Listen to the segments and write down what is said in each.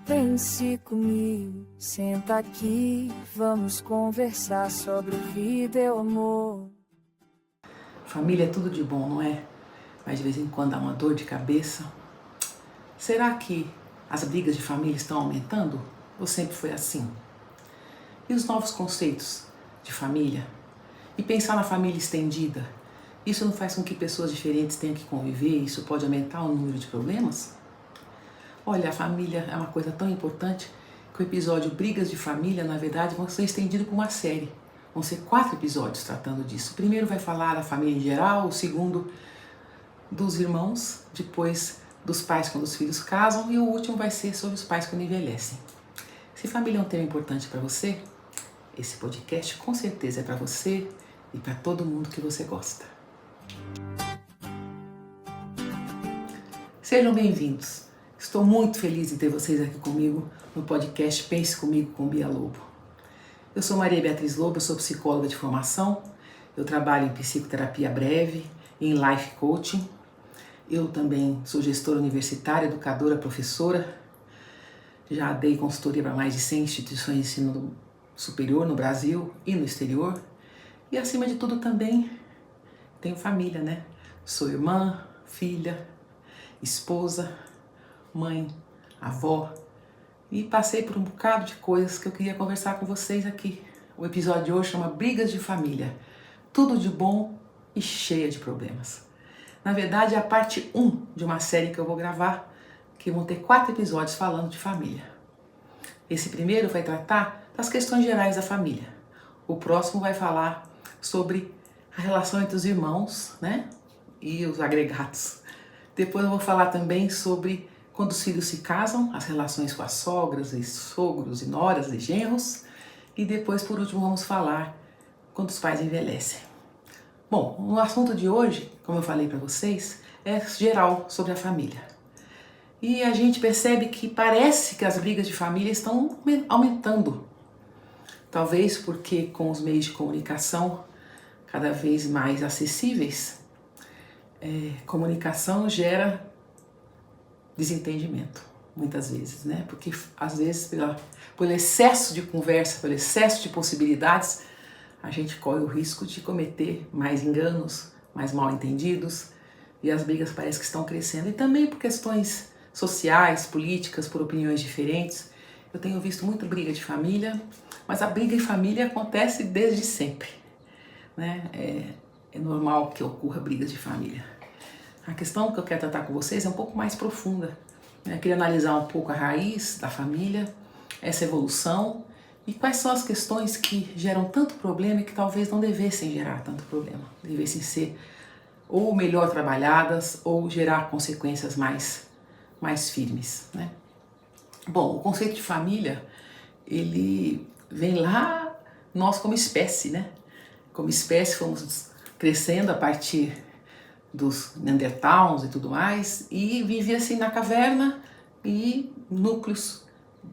Pense comigo, senta aqui, vamos conversar sobre vida e o amor. Família é tudo de bom, não é? Mas de vez em quando dá uma dor de cabeça. Será que as brigas de família estão aumentando? Ou sempre foi assim? E os novos conceitos de família? E pensar na família estendida? Isso não faz com que pessoas diferentes tenham que conviver e isso pode aumentar o número de problemas? Olha, a família é uma coisa tão importante que o episódio Brigas de Família, na verdade, vai ser estendido com uma série. Vão ser 4 episódios tratando disso. O primeiro vai falar da família em geral, o segundo dos irmãos, depois dos pais quando os filhos casam e o último vai ser sobre os pais quando envelhecem. Se família é um tema importante para você, esse podcast com certeza é para você e para todo mundo que você gosta. Sejam bem-vindos. Estou muito feliz em ter vocês aqui comigo no podcast Pense Comigo com Bia Lobo. Eu sou Maria Beatriz Lobo, eu sou psicóloga de formação, eu trabalho em psicoterapia breve, em life coaching. Eu também sou gestora universitária, educadora, professora. Já dei consultoria para mais de 100 instituições de ensino superior no Brasil e no exterior. E acima de tudo também tenho família, né? Sou irmã, filha, esposa, mãe, avó. E passei por um bocado de coisas que eu queria conversar com vocês aqui. O episódio de hoje chama Brigas de Família. Tudo de bom e cheia de problemas. Na verdade, é a parte 1 de uma série que eu vou gravar, que vão ter 4 episódios falando de família. Esse primeiro vai tratar das questões gerais da família. O próximo vai falar sobre a relação entre os irmãos, né? E os agregados. Depois eu vou falar também sobre quando os filhos se casam, as relações com as sogras e sogros e noras e genros. E depois, por último, vamos falar quando os pais envelhecem. Bom, o assunto de hoje, como eu falei para vocês, é geral sobre a família. E a gente percebe que parece que as brigas de família estão aumentando. Talvez porque com os meios de comunicação cada vez mais acessíveis, comunicação gera desentendimento, muitas vezes, né? Porque às vezes pelo excesso de conversa, pelo excesso de possibilidades, a gente corre o risco de cometer mais enganos, mais mal entendidos, e as brigas parecem que estão crescendo. E também por questões sociais, políticas, por opiniões diferentes. Eu tenho visto muito briga de família, mas a briga em família acontece desde sempre, né? É normal que ocorra brigas de família. A questão que eu quero tratar com vocês é um pouco mais profunda. Eu queria analisar um pouco a raiz da família, essa evolução e quais são as questões que geram tanto problema e que talvez não devessem gerar tanto problema. Devessem ser ou melhor trabalhadas ou gerar consequências mais firmes, né? Bom, o conceito de família, ele vem lá, nós como espécie, né? Como espécie fomos crescendo a partir dos Neandertals e tudo mais, e vivia assim na caverna e núcleos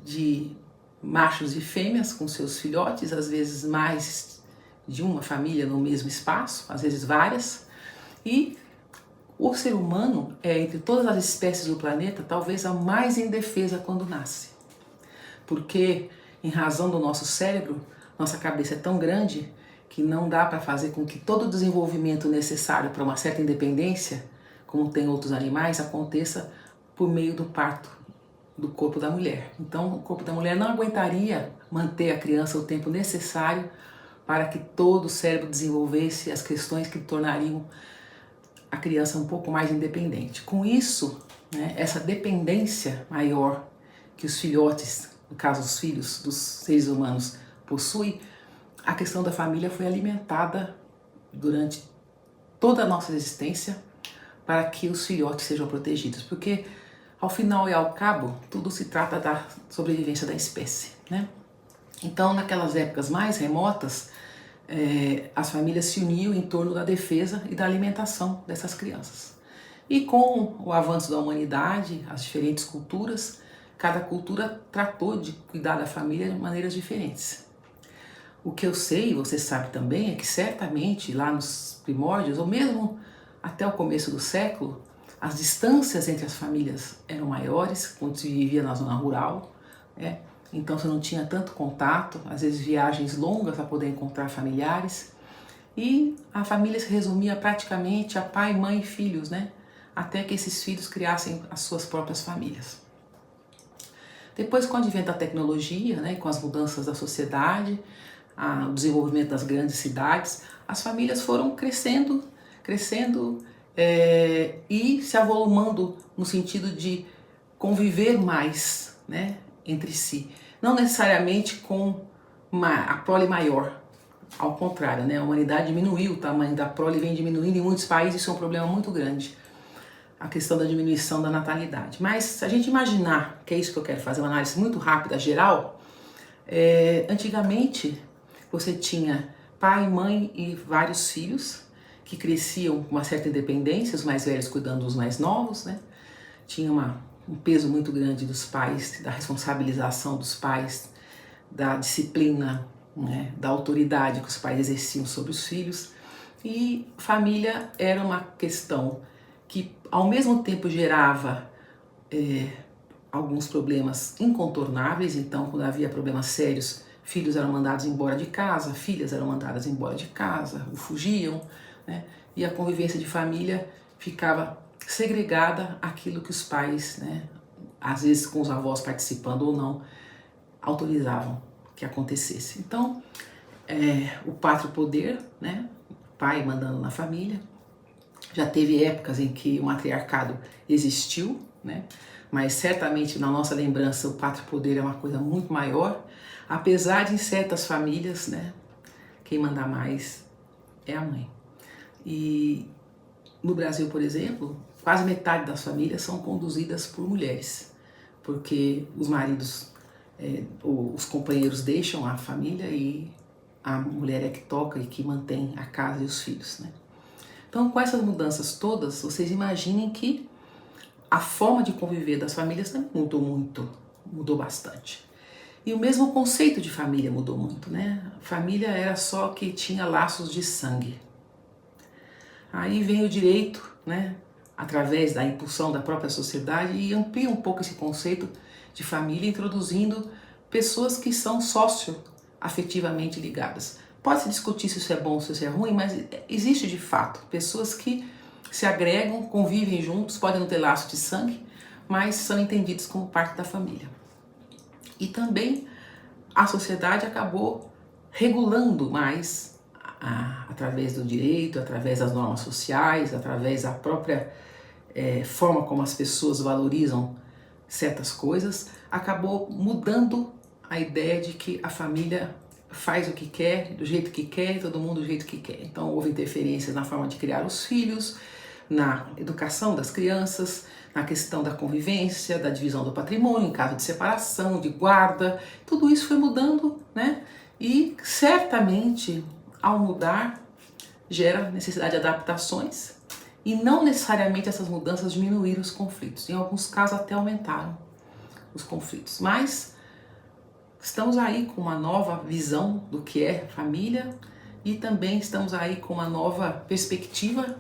de machos e fêmeas com seus filhotes, às vezes mais de uma família no mesmo espaço, às vezes várias, e o ser humano é, entre todas as espécies do planeta, talvez a mais indefesa quando nasce, porque em razão do nosso cérebro, nossa cabeça é tão grande que não dá para fazer com que todo o desenvolvimento necessário para uma certa independência, como tem outros animais, aconteça por meio do parto do corpo da mulher. Então, o corpo da mulher não aguentaria manter a criança o tempo necessário para que todo o cérebro desenvolvesse as questões que tornariam a criança um pouco mais independente. Com isso, né, essa dependência maior que os filhotes, no caso os filhos dos seres humanos, possuem, a questão da família foi alimentada durante toda a nossa existência para que os filhotes sejam protegidos, porque ao final e ao cabo tudo se trata da sobrevivência da espécie, né? Então, naquelas épocas mais remotas, as famílias se uniam em torno da defesa e da alimentação dessas crianças. E com o avanço da humanidade, as diferentes culturas, cada cultura tratou de cuidar da família de maneiras diferentes. O que eu sei, e você sabe também, é que certamente lá nos primórdios, ou mesmo até o começo do século, as distâncias entre as famílias eram maiores quando se vivia na zona rural, Então você não tinha tanto contato, às vezes viagens longas para poder encontrar familiares. E a família se resumia praticamente a pai, mãe e filhos, né? Até que esses filhos criassem as suas próprias famílias. Depois, com o advento da tecnologia, né, com as mudanças da sociedade, o desenvolvimento das grandes cidades, as famílias foram crescendo e se avolumando no sentido de conviver mais, né, entre si. Não necessariamente com a prole maior, ao contrário, né, a humanidade diminuiu o tamanho da prole, vem diminuindo em muitos países, isso é um problema muito grande. A questão da diminuição da natalidade. Mas se a gente imaginar, que é isso que eu quero fazer, uma análise muito rápida, geral, antigamente você tinha pai, mãe e vários filhos que cresciam com uma certa independência, os mais velhos cuidando dos mais novos, né? Tinha um peso muito grande dos pais, da responsabilização dos pais, da disciplina, né? Da autoridade que os pais exerciam sobre os filhos. E família era uma questão que ao mesmo tempo gerava alguns problemas incontornáveis. Então, quando havia problemas sérios, filhos eram mandados embora de casa, filhas eram mandadas embora de casa, ou fugiam, né? E a convivência de família ficava segregada àquilo que os pais, né, às vezes com os avós participando ou não, autorizavam que acontecesse. Então, o pátrio poder, né, pai mandando na família. Já teve épocas em que o matriarcado existiu, né? Mas certamente na nossa lembrança o pátrio poder é uma coisa muito maior, apesar de em certas famílias, né, quem manda mais é a mãe. E no Brasil, por exemplo, quase metade das famílias são conduzidas por mulheres, porque os maridos ou os companheiros deixam a família e a mulher é que toca e que mantém a casa e os filhos, né? Então, com essas mudanças todas, vocês imaginem que a forma de conviver das famílias também mudou bastante. E o mesmo conceito de família mudou muito, né? Família era só que tinha laços de sangue. Aí vem o direito, né, através da impulsão da própria sociedade, e amplia um pouco esse conceito de família, introduzindo pessoas que são socioafetivamente ligadas. Pode-se discutir se isso é bom, se isso é ruim, mas existe de fato pessoas que se agregam, convivem juntos, podem não ter laço de sangue, mas são entendidos como parte da família. E também a sociedade acabou regulando mais, através do direito, através das normas sociais, através da própria forma como as pessoas valorizam certas coisas, acabou mudando a ideia de que a família faz o que quer, do jeito que quer, todo mundo do jeito que quer. Então houve interferências na forma de criar os filhos, na educação das crianças, na questão da convivência, da divisão do patrimônio, em caso de separação, de guarda, tudo isso foi mudando, né? E certamente, ao mudar, gera necessidade de adaptações, e não necessariamente essas mudanças diminuíram os conflitos, em alguns casos até aumentaram os conflitos, mas estamos aí com uma nova visão do que é família, e também estamos aí com uma nova perspectiva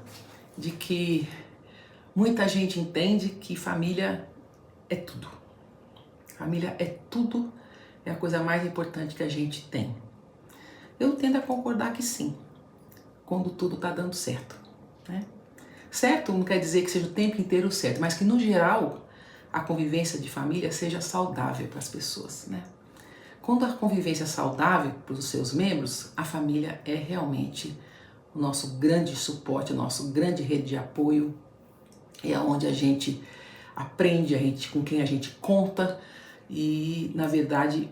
de que muita gente entende que família é tudo. Família é tudo, é a coisa mais importante que a gente tem. Eu tendo a concordar que sim, quando tudo está dando certo, né? Certo não quer dizer que seja o tempo inteiro certo, mas que no geral a convivência de família seja saudável para as pessoas, né? Quando a convivência é saudável para os seus membros, a família é realmente o nosso grande suporte, a nossa grande rede de apoio, é onde a gente aprende, com quem a gente conta, e na verdade,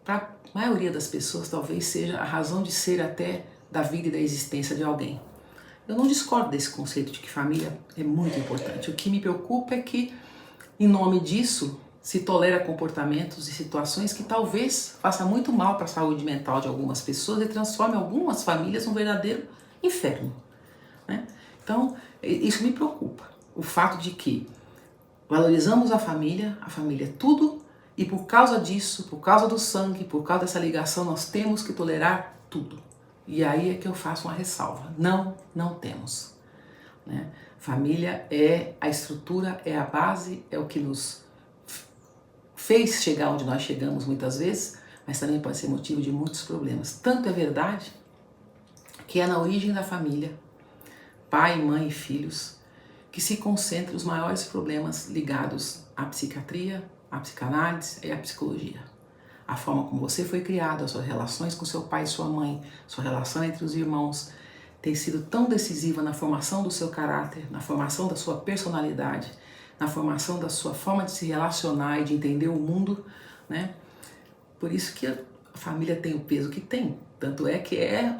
para a maioria das pessoas, talvez seja a razão de ser até da vida e da existência de alguém. Eu não discordo desse conceito de que família é muito importante. O que me preocupa é que, em nome disso, se tolera comportamentos e situações que talvez façam muito mal para a saúde mental de algumas pessoas e transforme algumas famílias num verdadeiro inferno, né? Então, isso me preocupa. O fato de que valorizamos a família é tudo, e por causa disso, por causa do sangue, por causa dessa ligação, nós temos que tolerar tudo. E aí é que eu faço uma ressalva. Não temos, né? Família é a estrutura, é a base, é o que nos fez chegar onde nós chegamos muitas vezes, mas também pode ser motivo de muitos problemas. Tanto é verdade que é na origem da família, pai, mãe e filhos, que se concentram os maiores problemas ligados à psiquiatria, à psicanálise e à psicologia. A forma como você foi criado, as suas relações com seu pai e sua mãe, sua relação entre os irmãos, tem sido tão decisiva na formação do seu caráter, na formação da sua personalidade, na formação da sua forma de se relacionar e de entender o mundo, né? Por isso que a família tem o peso que tem. Tanto é que é,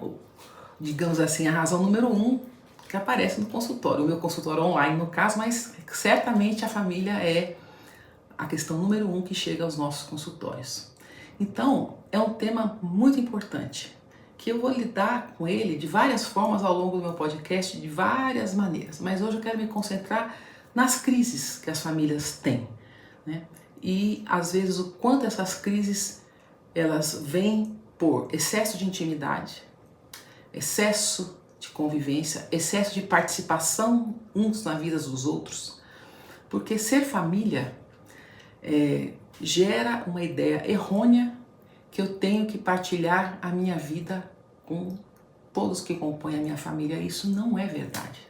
digamos assim, a razão número 1 que aparece no consultório. O meu consultório online, no caso, mas certamente a família é a questão número 1 que chega aos nossos consultórios. Então, é um tema muito importante, que eu vou lidar com ele de várias formas ao longo do meu podcast, de várias maneiras. Mas hoje eu quero me concentrar nas crises que as famílias têm, né? E, às vezes, o quanto essas crises, elas vêm por excesso de intimidade, excesso de convivência, excesso de participação uns na vida dos outros. Porque ser família gera uma ideia errônea que eu tenho que partilhar a minha vida com todos que compõem a minha família. Isso não é verdade.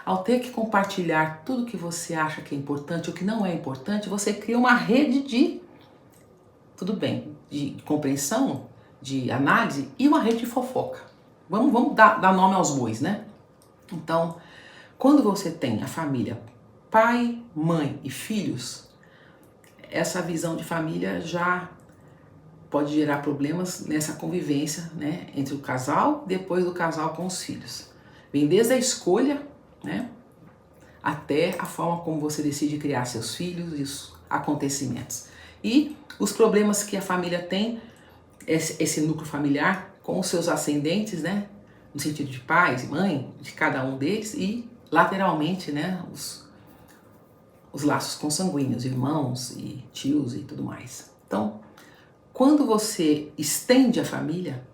Ao ter que compartilhar tudo que você acha que é importante ou que não é importante, você cria uma rede de, tudo bem, de compreensão, de análise e uma rede de fofoca. Vamos dar nome aos bois, né? Então, quando você tem a família, pai, mãe e filhos, essa visão de família já pode gerar problemas nessa convivência, né, entre o casal, depois do casal com os filhos. Vem desde a escolha, né, até a forma como você decide criar seus filhos e os acontecimentos. E os problemas que a família tem, esse núcleo familiar, com os seus ascendentes, né, no sentido de pais e mãe, de cada um deles, e lateralmente, né, os laços consanguíneos, irmãos e tios e tudo mais. Então, quando você estende a família,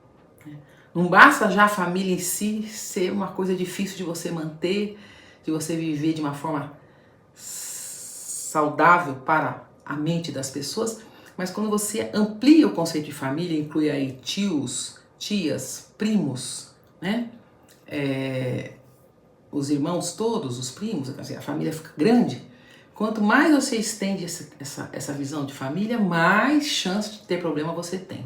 né, não basta já a família em si ser uma coisa difícil de você manter, de você viver de uma forma saudável para a mente das pessoas, mas quando você amplia o conceito de família, inclui aí tios, tias, primos, né? Os irmãos todos, os primos, a família fica grande. Quanto mais você estende essa visão de família, mais chance de ter problema você tem.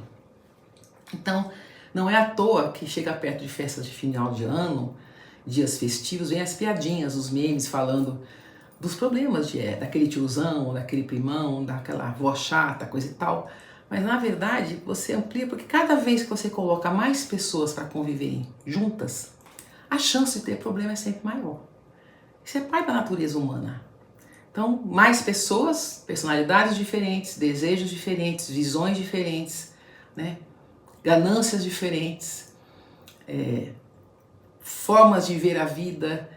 Então, não é à toa que chega perto de festas de final de ano, dias festivos, vem as piadinhas, os memes falando dos problemas daquele tiozão, daquele primão, daquela avó chata, coisa e tal. Mas, na verdade, você amplia, porque cada vez que você coloca mais pessoas para conviverem juntas, a chance de ter problema é sempre maior. Isso é parte da natureza humana. Então, mais pessoas, personalidades diferentes, desejos diferentes, visões diferentes, né? Ganâncias diferentes, formas de ver a vida,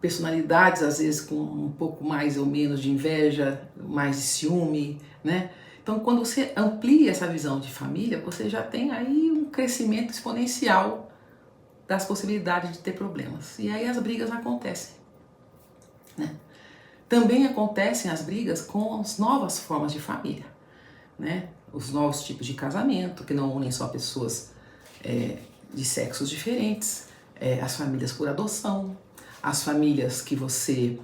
personalidades às vezes com um pouco mais ou menos de inveja, mais de ciúme, né? Então, quando você amplia essa visão de família, você já tem aí um crescimento exponencial das possibilidades de ter problemas. E aí as brigas acontecem, né? Também acontecem as brigas com as novas formas de família, né? Os novos tipos de casamento, que não unem só pessoas de sexos diferentes, as famílias por adoção, as famílias que você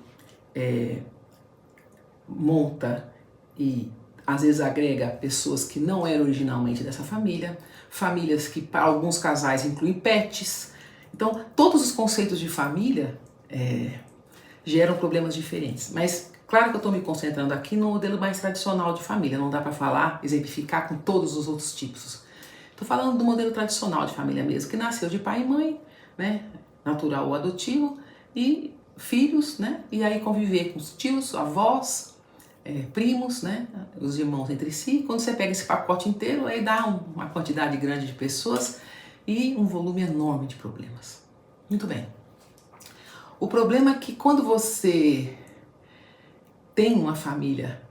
monta e às vezes agrega pessoas que não eram originalmente dessa família, famílias que para alguns casais incluem pets. Então, todos os conceitos de família geram problemas diferentes. Mas, claro que eu estou me concentrando aqui no modelo mais tradicional de família. Não dá para falar, exemplificar com todos os outros tipos. Estou falando do modelo tradicional de família mesmo, que nasceu de pai e mãe, né, natural ou adotivo, e filhos, né, e aí conviver com os tios, avós, primos, né, os irmãos entre si. Quando você pega esse pacote inteiro, aí dá uma quantidade grande de pessoas e um volume enorme de problemas. Muito bem. O problema é que quando você tem uma família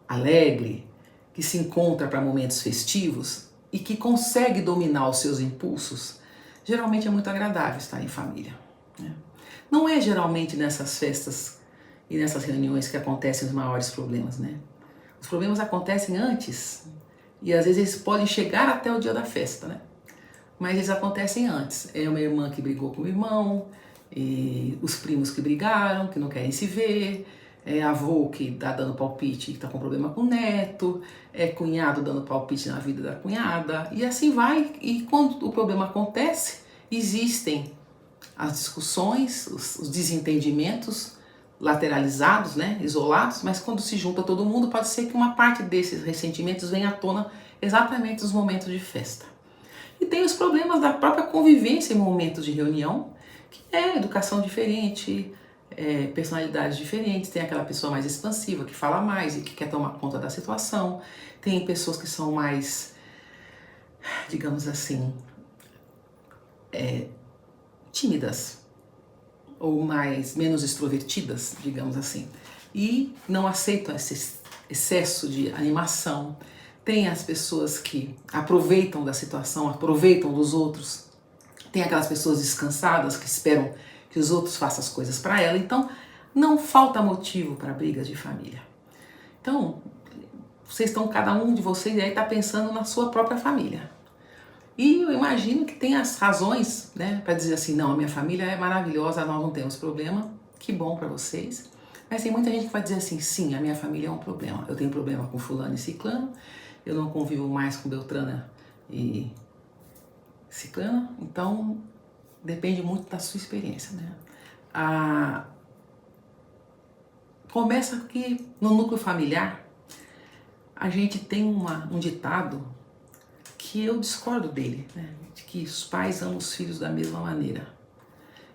alegre, que se encontra para momentos festivos e que consegue dominar os seus impulsos, geralmente é muito agradável estar em família, né? Não é geralmente nessas festas e nessas reuniões que acontecem os maiores problemas, né? Os problemas acontecem antes e às vezes eles podem chegar até o dia da festa, né? Mas eles acontecem antes. É uma irmã que brigou com o irmão, e os primos que brigaram, que não querem se ver, é avô que tá dando palpite e tá com problema com o neto, é cunhado dando palpite na vida da cunhada, e assim vai. E quando o problema acontece, existem as discussões, os desentendimentos lateralizados, né, isolados, mas quando se junta todo mundo, pode ser que uma parte desses ressentimentos venha à tona exatamente nos momentos de festa. E tem os problemas da própria convivência em momentos de reunião, que é educação diferente, personalidades diferentes, tem aquela pessoa mais expansiva, que fala mais e que quer tomar conta da situação, tem pessoas que são mais, digamos assim, tímidas, ou menos extrovertidas, digamos assim, e não aceitam esse excesso de animação. Tem as pessoas que aproveitam da situação, aproveitam dos outros. Tem aquelas pessoas descansadas que esperam que os outros façam as coisas para ela. Então, não falta motivo para brigas de família. Então, cada um de vocês aí está pensando na sua própria família. E eu imagino que tem as razões, né, para dizer assim, não, a minha família é maravilhosa, nós não temos problema, que bom para vocês. Mas tem muita gente que vai dizer assim, sim, a minha família é um problema. Eu tenho problema com fulano e ciclano, eu não convivo mais com Beltrana e Ciclana, então depende muito da sua experiência, né? Começa que no núcleo familiar a gente tem um ditado que eu discordo dele, né? De que os pais amam os filhos da mesma maneira.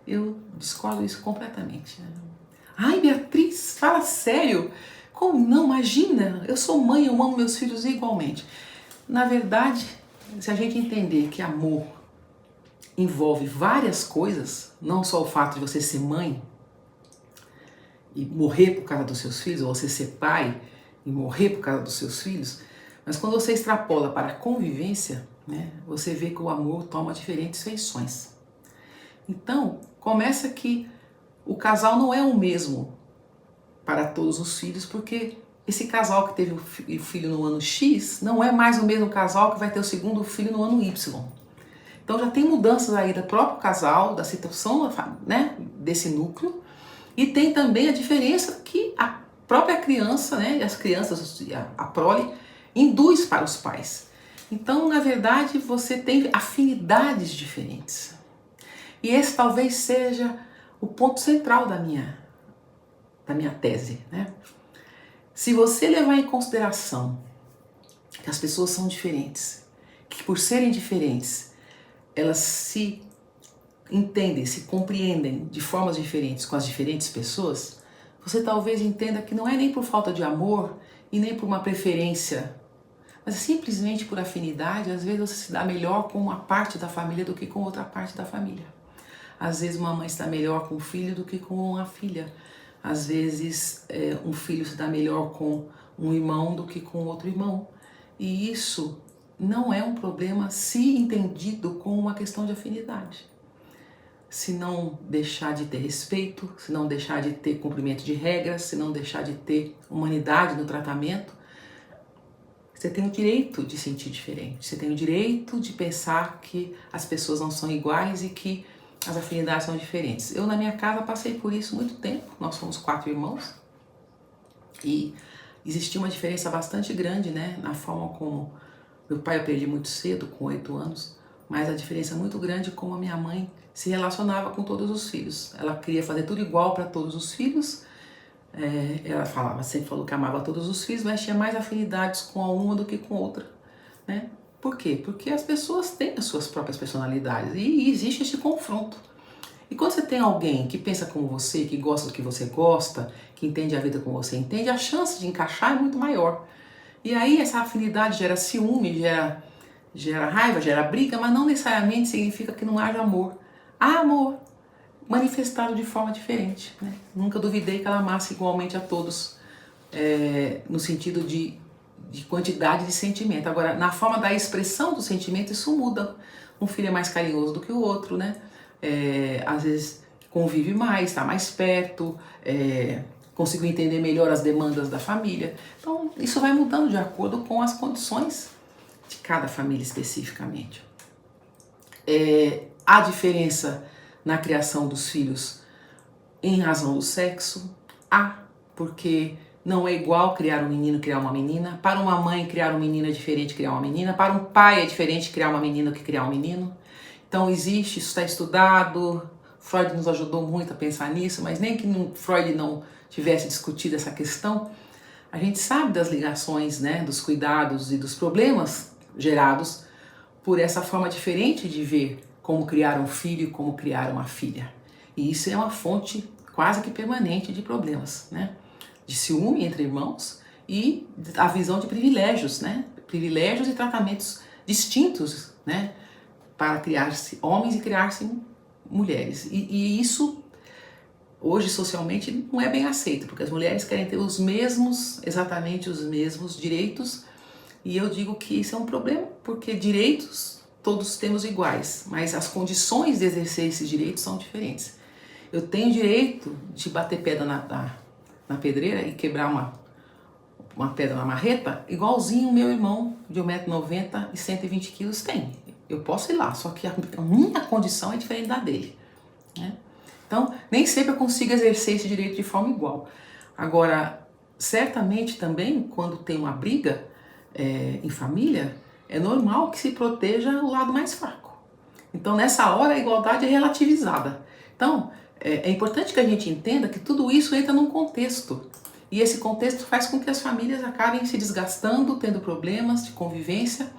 Eu discordo isso completamente, né? Ai, Beatriz, fala sério! Como não? Imagina, eu sou mãe, eu amo meus filhos igualmente. Na verdade, se a gente entender que amor envolve várias coisas, não só o fato de você ser mãe e morrer por causa dos seus filhos, ou você ser pai e morrer por causa dos seus filhos, mas quando você extrapola para a convivência, né, você vê que o amor toma diferentes feições. Então, começa que o casal não é o mesmo para todos os filhos, porque esse casal que teve o filho no ano X não é mais o mesmo casal que vai ter o segundo filho no ano Y. Então já tem mudanças aí do próprio casal, da situação, né, desse núcleo, e tem também a diferença que a própria criança, né, as crianças, a prole, induz para os pais. Então, na verdade, você tem afinidades diferentes. E esse talvez seja o ponto central da minha tese, né? Se você levar em consideração que as pessoas são diferentes, que por serem diferentes, elas se entendem, se compreendem de formas diferentes com as diferentes pessoas, você talvez entenda que não é nem por falta de amor e nem por uma preferência, mas simplesmente por afinidade. Às vezes você se dá melhor com uma parte da família do que com outra parte da família. Às vezes uma mãe se dá melhor com um filho do que com uma filha. Às vezes um filho se dá melhor com um irmão do que com outro irmão. E isso não é um problema se entendido como uma questão de afinidade. Se não deixar de ter respeito, se não deixar de ter cumprimento de regras, se não deixar de ter humanidade no tratamento, você tem o direito de sentir diferente. Você tem o direito de pensar que as pessoas não são iguais e que as afinidades são diferentes. Eu, na minha casa, passei por isso muito tempo. Nós somos 4 irmãos e existia uma diferença bastante grande, né, na forma como meu pai eu perdi muito cedo, com 8 anos, mas a diferença muito grande como a minha mãe se relacionava com todos os filhos. Ela queria fazer tudo igual para todos os filhos. Ela sempre falou que amava todos os filhos, mas tinha mais afinidades com uma do que com outra, né? Por quê? Porque as pessoas têm as suas próprias personalidades e existe esse confronto. E quando você tem alguém que pensa como você, que gosta do que você gosta, que entende a vida como você entende, a chance de encaixar é muito maior. E aí essa afinidade gera ciúme, gera raiva, gera briga, mas não necessariamente significa que não haja amor. Há amor manifestado de forma diferente, né? Nunca duvidei que ela amasse igualmente a todos, no sentido de quantidade de sentimento. Agora, na forma da expressão do sentimento, isso muda. Um filho é mais carinhoso do que o outro, né? Às vezes convive mais, está mais perto, conseguiu entender melhor as demandas da família. Então, isso vai mudando de acordo com as condições de cada família especificamente. Há diferença na criação dos filhos em razão do sexo? Há, porque não é igual criar um menino, criar uma menina. Para uma mãe, criar um menino é diferente de criar uma menina. Para um pai é diferente criar uma menina que criar um menino. Então existe, isso está estudado. Freud nos ajudou muito a pensar nisso, mas nem que Freud não tivesse discutido essa questão, a gente sabe das ligações, né, dos cuidados e dos problemas gerados por essa forma diferente de ver como criar um filho e como criar uma filha. E isso é uma fonte quase que permanente de problemas, né? De ciúme entre irmãos e a visão de privilégios, né? Privilégios e tratamentos distintos, né? Para criar-se homens e criar-se mulheres. E isso, hoje, socialmente, não é bem aceito, porque as mulheres querem ter exatamente os mesmos direitos, e eu digo que isso é um problema, porque direitos todos temos iguais, mas as condições de exercer esses direitos são diferentes. Eu tenho direito de bater pedra na pedreira e quebrar uma pedra na marreta, igualzinho o meu irmão de 1,90 m e 120 kg tem. Eu posso ir lá, só que a minha condição é diferente da dele, né? Então, nem sempre eu consigo exercer esse direito de forma igual. Agora, certamente também, quando tem uma briga em família, é normal que se proteja o lado mais fraco. Então, nessa hora, a igualdade é relativizada. Então, é importante que a gente entenda que tudo isso entra num contexto. E esse contexto faz com que as famílias acabem se desgastando, tendo problemas de convivência,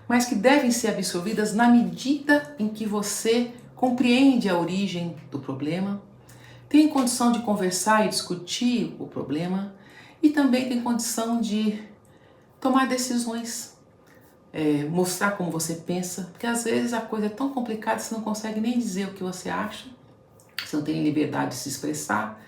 mas que devem ser absorvidas na medida em que você compreende a origem do problema, tem condição de conversar e discutir o problema e também tem condição de tomar decisões, mostrar como você pensa, porque às vezes a coisa é tão complicada que você não consegue nem dizer o que você acha, você não tem liberdade de se expressar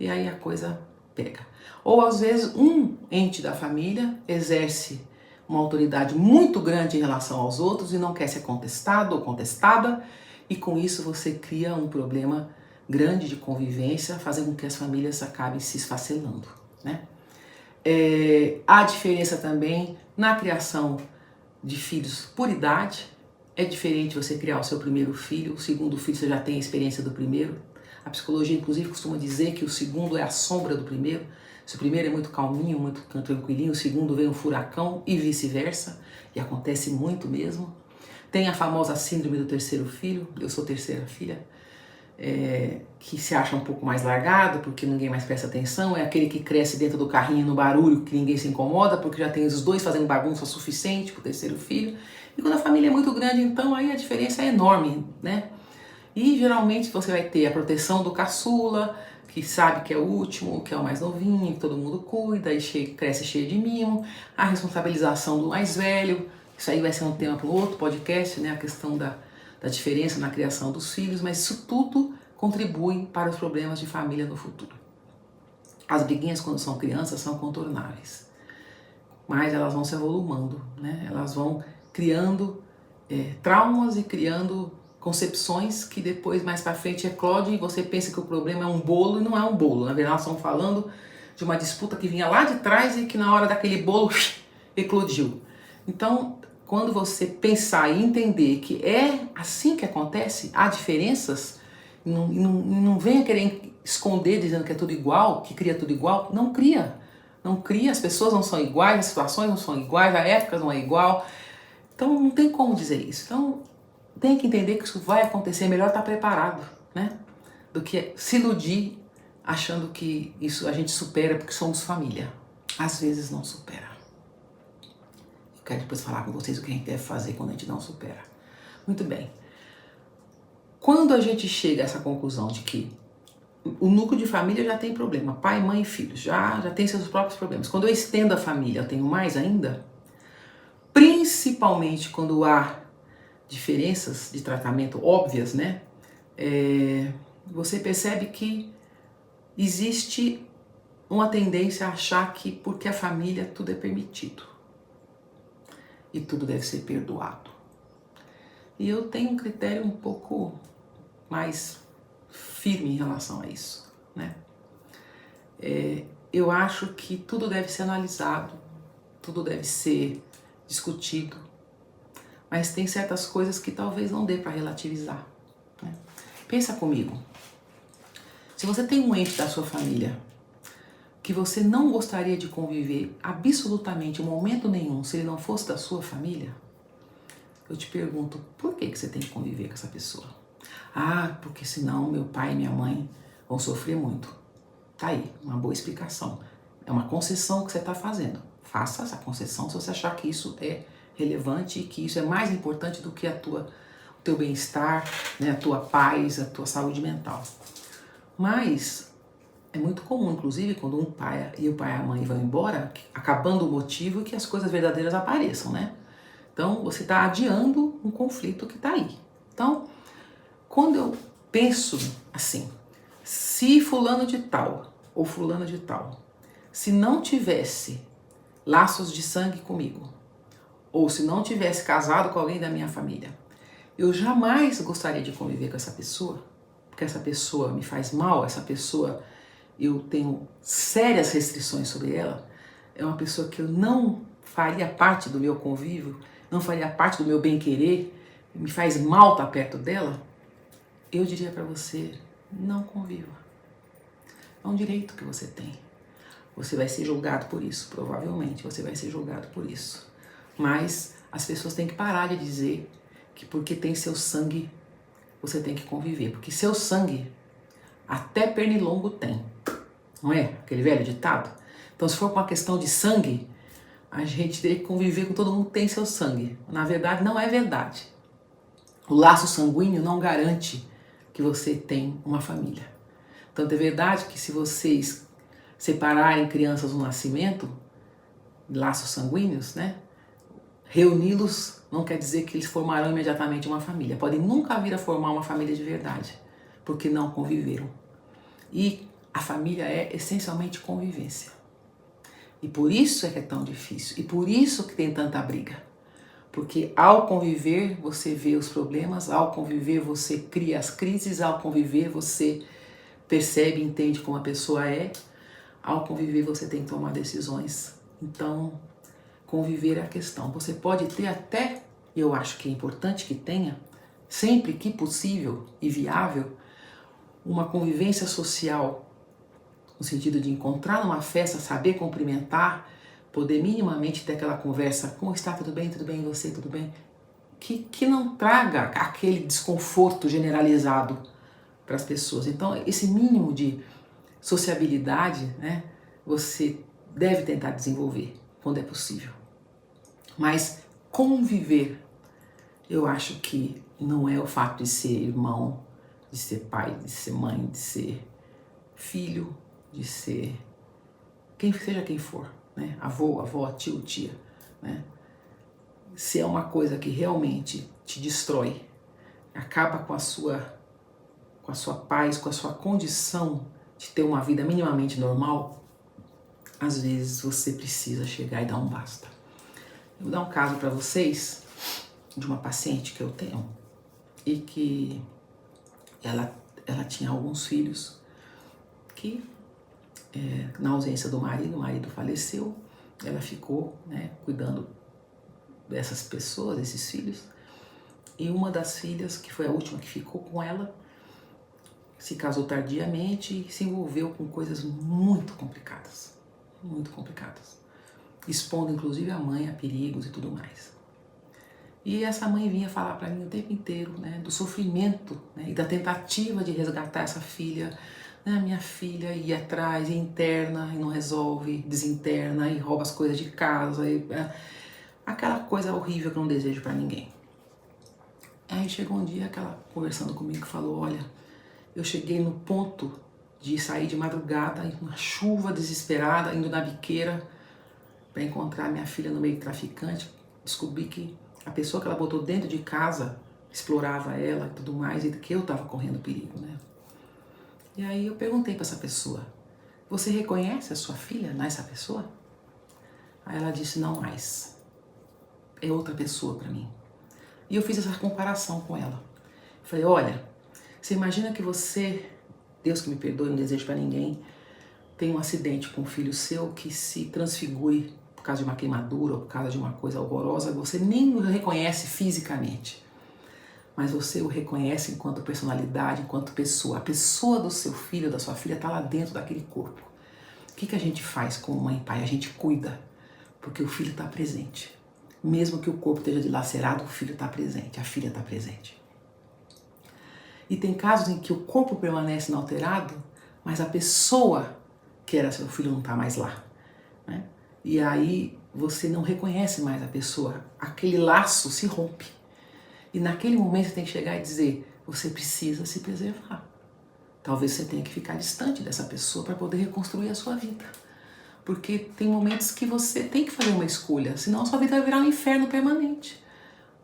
e aí a coisa pega. Ou às vezes um ente da família exerce uma autoridade muito grande em relação aos outros e não quer ser contestado ou contestada, e com isso você cria um problema grande de convivência, fazendo com que as famílias acabem se esfacelando, né? Há diferença também na criação de filhos por idade. É diferente você criar o seu primeiro filho, o segundo filho você já tem a experiência do primeiro. A psicologia, inclusive, costuma dizer que o segundo é a sombra do primeiro. Se o primeiro é muito calminho, muito tranquilinho, o segundo vem um furacão e vice-versa, e acontece muito mesmo. Tem a famosa síndrome do terceiro filho, eu sou terceira filha, que se acha um pouco mais largado, porque ninguém mais presta atenção, é aquele que cresce dentro do carrinho no barulho, que ninguém se incomoda, porque já tem os dois fazendo bagunça suficiente para o terceiro filho. E quando a família é muito grande, então aí a diferença é enorme, né? E geralmente você vai ter a proteção do caçula, que sabe que é o último, que é o mais novinho, que todo mundo cuida e cresce cheio de mimo, a responsabilização do mais velho. Isso aí vai ser um tema para um outro podcast, né? A questão da diferença na criação dos filhos, mas isso tudo contribui para os problemas de família no futuro. As briguinhas quando são crianças são contornáveis, mas elas vão se avolumando, né? Elas vão criando traumas e criando concepções que depois, mais para frente, eclodem e você pensa que o problema é um bolo e não é um bolo. Na verdade, nós estamos falando de uma disputa que vinha lá de trás e que na hora daquele bolo eclodiu. Então, quando você pensar e entender que é assim que acontece, há diferenças, não venha querer esconder dizendo que é tudo igual, que cria tudo igual. Não cria. Não cria, as pessoas não são iguais, as situações não são iguais, a época não é igual. Então, não tem como dizer isso. Então, tem que entender que isso vai acontecer, é melhor estar preparado, né? Do que se iludir achando que isso a gente supera porque somos família. Às vezes não supera. Eu quero depois falar com vocês o que a gente deve fazer quando a gente não supera. Muito bem. Quando a gente chega a essa conclusão de que o núcleo de família já tem problema, pai, mãe e filhos, já tem seus próprios problemas. Quando eu estendo a família, eu tenho mais ainda, principalmente quando há diferenças de tratamento óbvias, né? Você percebe que existe uma tendência a achar que porque a família tudo é permitido e tudo deve ser perdoado. E eu tenho um critério um pouco mais firme em relação a isso, né? Eu acho que tudo deve ser analisado, tudo deve ser discutido, mas tem certas coisas que talvez não dê para relativizar, né? Pensa comigo, se você tem um ente da sua família que você não gostaria de conviver absolutamente em momento nenhum se ele não fosse da sua família, eu te pergunto, por que você tem que conviver com essa pessoa? Ah, porque senão meu pai e minha mãe vão sofrer muito. Tá aí, uma boa explicação. É uma concessão que você está fazendo. Faça essa concessão se você achar que isso é relevante e que isso é mais importante do que o teu bem-estar, né, a tua paz, a tua saúde mental. Mas é muito comum, inclusive, quando o pai e a mãe vão embora, acabando o motivo que as coisas verdadeiras apareçam, né? Então, você está adiando um conflito que está aí. Então, quando eu penso assim, se fulano de tal ou fulano de tal, se não tivesse laços de sangue comigo, ou se não tivesse casado com alguém da minha família, eu jamais gostaria de conviver com essa pessoa, porque essa pessoa me faz mal, essa pessoa, eu tenho sérias restrições sobre ela, é uma pessoa que eu não faria parte do meu convívio, não faria parte do meu bem-querer, me faz mal estar perto dela, eu diria para você, não conviva. É um direito que você tem. Você vai ser julgado por isso, provavelmente você vai ser julgado por isso. Mas as pessoas têm que parar de dizer que porque tem seu sangue, você tem que conviver. Porque seu sangue, até pernilongo tem. Não é? Aquele velho ditado? Então, se for uma questão de sangue, a gente tem que conviver com todo mundo que tem seu sangue. Na verdade, não é verdade. O laço sanguíneo não garante que você tem uma família. Tanto é verdade que se vocês separarem crianças no nascimento, laços sanguíneos, né? Reuni-los não quer dizer que eles formarão imediatamente uma família. Podem nunca vir a formar uma família de verdade, porque não conviveram. E a família é essencialmente convivência. E por isso é que é tão difícil. E por isso que tem tanta briga. Porque ao conviver você vê os problemas, ao conviver você cria as crises, ao conviver você percebe e entende como a pessoa é, ao conviver você tem que tomar decisões. Então, conviver é a questão. Você pode ter até, eu acho que é importante que tenha, sempre que possível e viável, uma convivência social, no sentido de encontrar numa festa, saber cumprimentar, poder minimamente ter aquela conversa, como está, tudo bem, e você, tudo bem? Que não traga aquele desconforto generalizado para as pessoas. Então, esse mínimo de sociabilidade, né, você deve tentar desenvolver quando é possível. Mas conviver, eu acho que não é o fato de ser irmão, de ser pai, de ser mãe, de ser filho, de ser seja quem for, né? Avô, avó, tio, tia, né? Se é uma coisa que realmente te destrói, acaba com a sua paz, com a sua condição de ter uma vida minimamente normal, às vezes você precisa chegar e dar um basta. Eu vou dar um caso para vocês de uma paciente que eu tenho e que ela tinha alguns filhos que, na ausência do marido, o marido faleceu, ela ficou, né, cuidando dessas pessoas, desses filhos, e uma das filhas, que foi a última que ficou com ela, se casou tardiamente e se envolveu com coisas muito complicadas, expondo inclusive a mãe a perigos e tudo mais. E essa mãe vinha falar para mim o tempo inteiro, né, do sofrimento, né, e da tentativa de resgatar essa filha. Né, minha filha ia atrás, e interna e não resolve, desinterna e rouba as coisas de casa, aquela coisa horrível que eu não desejo para ninguém. Aí chegou um dia que ela, conversando comigo, falou, olha, eu cheguei no ponto de sair de madrugada, uma chuva desesperada, indo na biqueira para encontrar minha filha no meio de traficante. Descobri que a pessoa que ela botou dentro de casa explorava ela e tudo mais, e que eu estava correndo perigo, né? E aí eu perguntei para essa pessoa, você reconhece a sua filha nessa pessoa? Aí ela disse, não mais, é outra pessoa para mim. E eu fiz essa comparação com ela. Falei, olha, você imagina que você, Deus que me perdoe, não desejo para ninguém, tem um acidente com um filho seu que se transfigure por causa de uma queimadura ou por causa de uma coisa horrorosa, você nem o reconhece fisicamente, mas você o reconhece enquanto personalidade, enquanto pessoa. A pessoa do seu filho, da sua filha, está lá dentro daquele corpo. O que a gente faz como mãe e pai? A gente cuida, porque o filho está presente. Mesmo que o corpo esteja dilacerado, o filho está presente, a filha está presente. E tem casos em que o corpo permanece inalterado, mas a pessoa que era seu filho não está mais lá, né? E aí você não reconhece mais a pessoa, aquele laço se rompe. E naquele momento você tem que chegar e dizer, você precisa se preservar. Talvez você tenha que ficar distante dessa pessoa para poder reconstruir a sua vida. Porque tem momentos que você tem que fazer uma escolha, senão a sua vida vai virar um inferno permanente.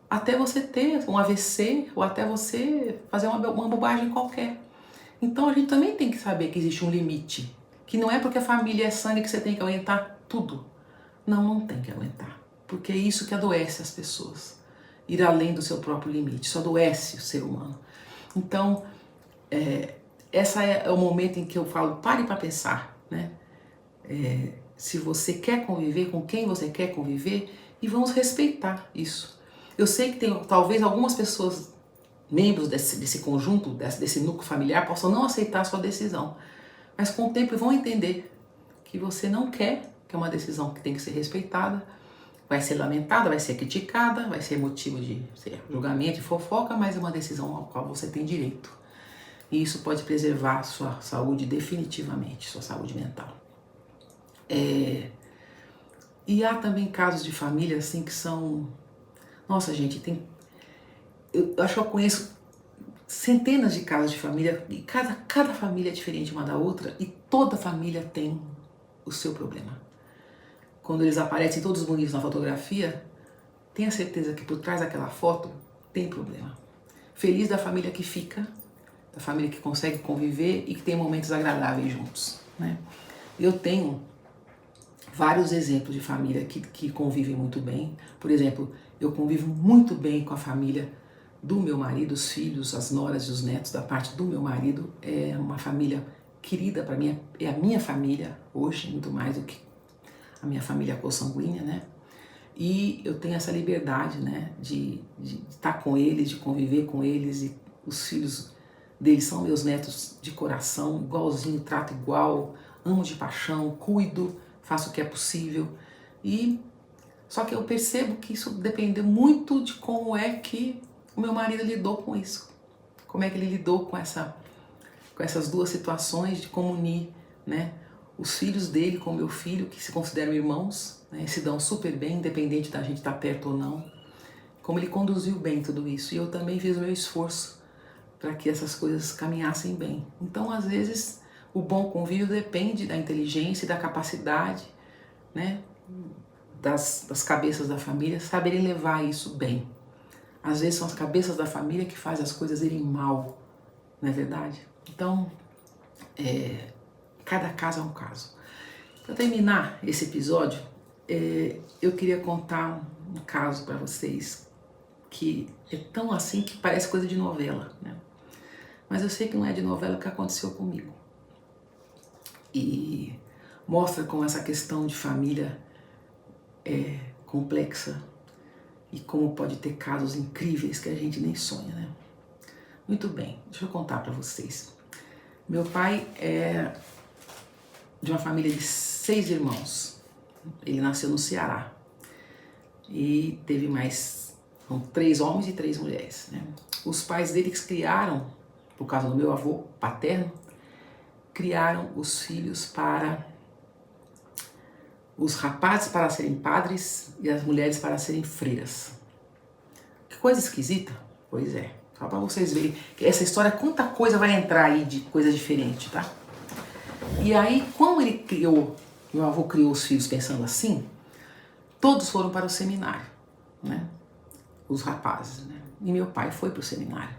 Até você ter um AVC ou até você fazer uma bobagem qualquer. Então a gente também tem que saber que existe um limite. Que não é porque a família é sangue que você tem que aguentar tudo. Não, não tem que aguentar. Porque é isso que adoece as pessoas. Ir além do seu próprio limite. Isso adoece o ser humano. Então, esse é o momento em que eu falo, pare para pensar, né? Se você quer conviver, com quem você quer conviver, e vamos respeitar isso. Eu sei que tem talvez algumas pessoas, membros desse conjunto, desse núcleo familiar, possam não aceitar a sua decisão. Mas com o tempo vão entender que você não quer, que é uma decisão que tem que ser respeitada, vai ser lamentada, vai ser criticada, vai ser motivo de julgamento e fofoca, mas é uma decisão ao qual você tem direito. E isso pode preservar a sua saúde definitivamente, sua saúde mental. E há também casos de família assim que são... Nossa, gente, eu acho que eu conheço centenas de casos de família e cada família é diferente uma da outra e toda família tem o seu problema. Quando eles aparecem todos bonitos na fotografia, tenha certeza que por trás daquela foto tem problema. Feliz da família que fica, da família que consegue conviver e que tem momentos agradáveis juntos, né? Eu tenho vários exemplos de família que convivem muito bem. Por exemplo, eu convivo muito bem com a família do meu marido, os filhos, as noras e os netos da parte do meu marido. É uma família querida para mim, é a minha família hoje, muito mais do que a minha família consanguínea, né? E eu tenho essa liberdade, né, de estar com eles, de conviver com eles, e os filhos deles são meus netos de coração, igualzinho, trato igual, amo de paixão, cuido, faço o que é possível. E só que eu percebo que isso depende muito de como é que o meu marido lidou com isso. Como é que ele lidou com essas duas situações de como unir, né, os filhos dele com o meu filho, que se consideram irmãos, né, se dão super bem, independente da gente estar perto ou não. Como ele conduziu bem tudo isso. E eu também fiz o meu esforço para que essas coisas caminhassem bem. Então, às vezes, o bom convívio depende da inteligência e da capacidade, né, das cabeças da família saberem levar isso bem. Às vezes são as cabeças da família que fazem as coisas irem mal, não é verdade? Então, cada caso é um caso. Para terminar esse episódio, eu queria contar um caso para vocês que é tão assim que parece coisa de novela, né? Mas eu sei que não é de novela o que aconteceu comigo. E mostra como essa questão de família é complexa e como pode ter casos incríveis que a gente nem sonha, né? Muito bem, deixa eu contar para vocês. Meu pai é de uma família de 6 irmãos. Ele nasceu no Ceará e teve mais 3 homens e 3 mulheres, né? Os pais dele que criaram, por causa do meu avô paterno, criaram os filhos para os rapazes para serem padres e as mulheres para serem freiras. Que coisa esquisita? Pois é, só para vocês verem que essa história, quanta coisa vai entrar aí de coisa diferente, tá? E aí, como ele criou, meu avô criou os filhos pensando assim, todos foram para o seminário, né? Os rapazes, né? E meu pai foi para o seminário.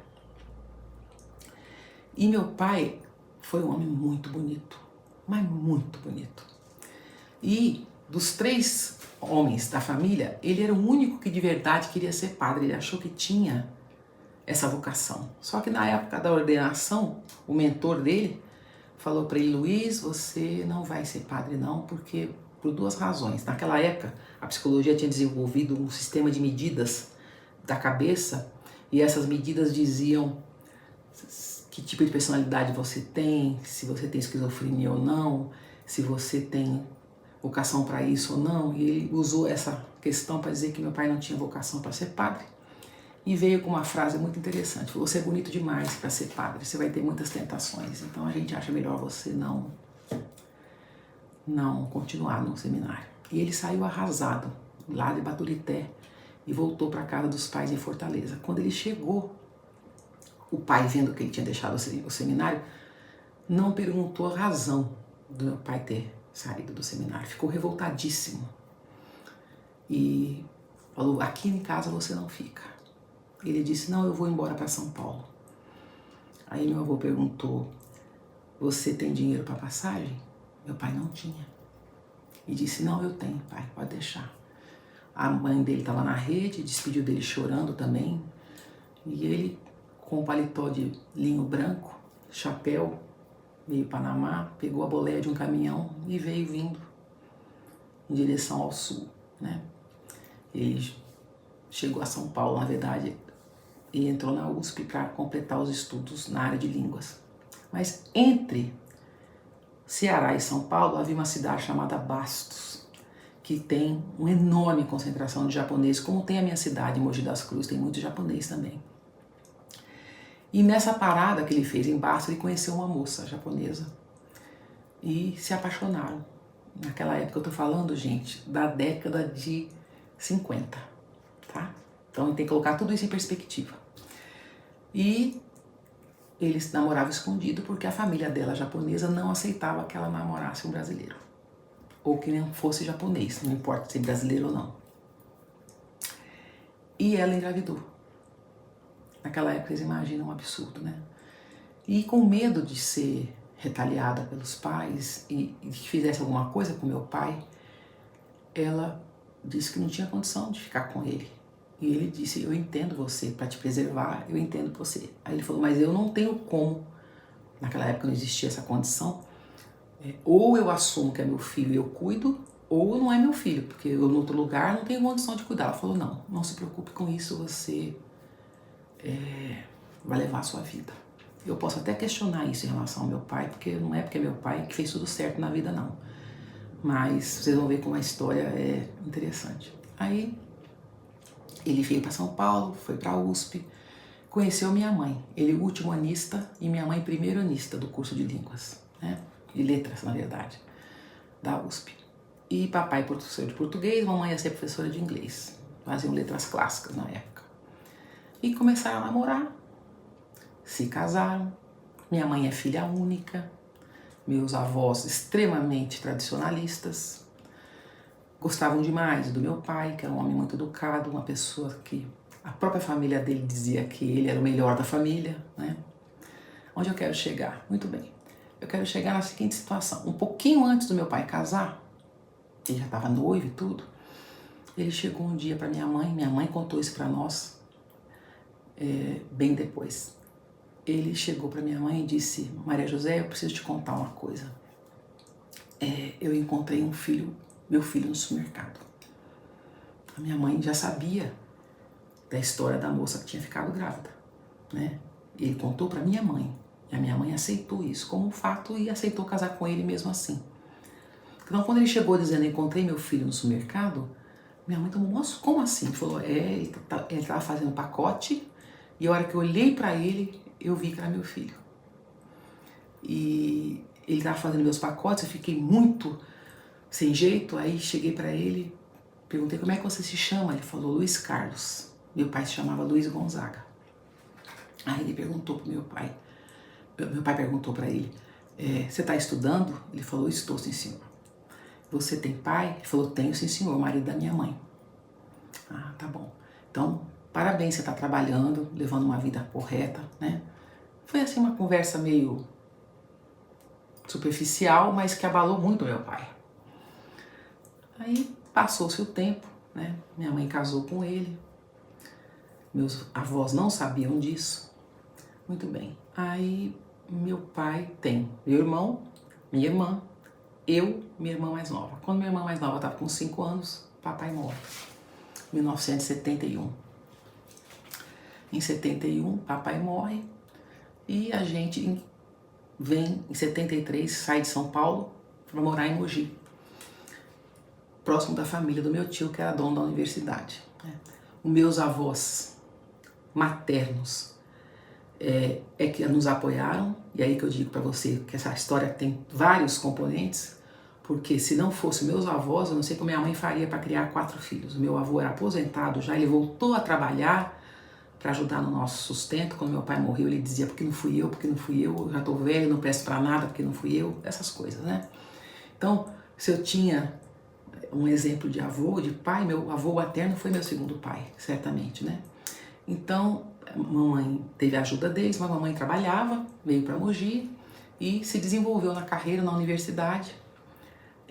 E meu pai foi um homem muito bonito, mas muito bonito. E dos 3 homens da família, ele era o único que de verdade queria ser padre. Ele achou que tinha essa vocação. Só que na época da ordenação, o mentor dele falou para ele: Luiz, você não vai ser padre não, porque por duas razões. Naquela época, a psicologia tinha desenvolvido um sistema de medidas da cabeça, e essas medidas diziam que tipo de personalidade você tem, se você tem esquizofrenia ou não, se você tem vocação para isso ou não. E ele usou essa questão para dizer que meu pai não tinha vocação para ser padre. E veio com uma frase muito interessante: você é bonito demais para ser padre, você vai ter muitas tentações, então a gente acha melhor você não continuar no seminário. E ele saiu arrasado lá de Baturité e voltou para a casa dos pais em Fortaleza. Quando ele chegou, o pai, vendo que ele tinha deixado o seminário, não perguntou a razão do meu pai ter saído do seminário, ficou revoltadíssimo e falou: aqui em casa você não fica. Ele disse: não, eu vou embora para São Paulo. Aí meu avô perguntou: você tem dinheiro para passagem? Meu pai não tinha. E disse: não, eu tenho, pai, pode deixar. A mãe dele estava na rede, despediu dele chorando também. E ele, com o paletó de linho branco, chapéu, meio Panamá, pegou a boleia de um caminhão e veio vindo em direção ao sul, né? Ele chegou a São Paulo, na verdade, e entrou na USP para completar os estudos na área de línguas. Mas entre Ceará e São Paulo havia uma cidade chamada Bastos, que tem uma enorme concentração de japoneses, como tem a minha cidade, Mogi das Cruzes, tem muito japonês também. E nessa parada que ele fez em Bastos, ele conheceu uma moça japonesa e se apaixonaram. Naquela época, eu tô falando, gente, da década de 50, tá? Então, a gente tem que colocar tudo isso em perspectiva. E eles namoravam escondido porque a família dela, japonesa, não aceitava que ela namorasse um brasileiro. Ou que não fosse japonês, não importa se é brasileiro ou não. E ela engravidou. Naquela época, vocês imaginam um absurdo, né? E com medo de ser retaliada pelos pais e que fizesse alguma coisa com meu pai, ela disse que não tinha condição de ficar com ele. E ele disse: eu entendo você, para te preservar, eu entendo você. Aí ele falou: mas eu não tenho como. Naquela época não existia essa condição. Ou eu assumo que é meu filho e eu cuido, ou não é meu filho, porque eu no outro lugar não tenho condição de cuidar. Ela falou: não se preocupe com isso, você vai levar a sua vida. Eu posso até questionar isso em relação ao meu pai, porque não é porque é meu pai que fez tudo certo na vida, não. Mas vocês vão ver como a história é interessante. Aí ele veio para São Paulo, foi para a USP, conheceu minha mãe. Ele último anista e minha mãe primeiro anista do curso de línguas, né? De letras, na verdade, da USP. E papai professor de português, mamãe ia ser professora de inglês. Faziam letras clássicas na época. E começaram a namorar, se casaram. Minha mãe é filha única, meus avós extremamente tradicionalistas, gostavam demais do meu pai, que era um homem muito educado, uma pessoa que a própria família dele dizia que ele era o melhor da família, né? Onde eu quero chegar? Muito bem. Eu quero chegar na seguinte situação. Um pouquinho antes do meu pai casar, ele já estava noivo e tudo, ele chegou um dia para minha mãe contou isso para nós, bem depois. Ele chegou para minha mãe e disse: Maria José, eu preciso te contar uma coisa. Eu encontrei meu filho no supermercado. A minha mãe já sabia da história da moça que tinha ficado grávida, né? Ele contou para minha mãe. E a minha mãe aceitou isso como um fato e aceitou casar com ele mesmo assim. Então, quando ele chegou dizendo: encontrei meu filho no supermercado, minha mãe tomou: moço, como assim? Ele falou: ele estava fazendo um pacote e a hora que eu olhei para ele, eu vi que era meu filho. E ele estava fazendo meus pacotes, eu fiquei muito sem jeito. Aí cheguei para ele, perguntei: como é que você se chama? Ele falou: Luiz Carlos. Meu pai se chamava Luiz Gonzaga. Aí ele perguntou pro meu pai perguntou para ele: você está estudando? Ele falou: estou, sim senhor. Você tem pai? Ele falou: tenho, sim senhor, marido da minha mãe. Ah, tá bom. Então, parabéns, você está trabalhando, levando uma vida correta, né? Foi assim uma conversa meio superficial, mas que abalou muito meu pai. Aí passou-se o tempo, né? Minha mãe casou com ele. Meus avós não sabiam disso. Muito bem. Aí meu pai tem meu irmão, minha irmã, eu, minha irmã mais nova. Quando minha irmã mais nova estava com 5 anos, papai morre. 1971. Em 71, papai morre e a gente vem em 73, sai de São Paulo para morar em Mogi, próximo da família do meu tio, que era dono da universidade. Os meus avós maternos que nos apoiaram, e aí que eu digo para você que essa história tem vários componentes, porque se não fosse meus avós, eu não sei como minha mãe faria para criar 4 filhos. O meu avô era aposentado já, ele voltou a trabalhar para ajudar no nosso sustento. Quando meu pai morreu, ele dizia, porque não fui eu, eu já tô velho, não presto para nada, porque não fui eu, essas coisas, né? Então, se eu tinha um exemplo de avô, de pai, meu avô materno foi meu segundo pai, certamente, né? Então, a mamãe teve a ajuda deles, mas a mamãe trabalhava, veio para Mogi e se desenvolveu na carreira, na universidade.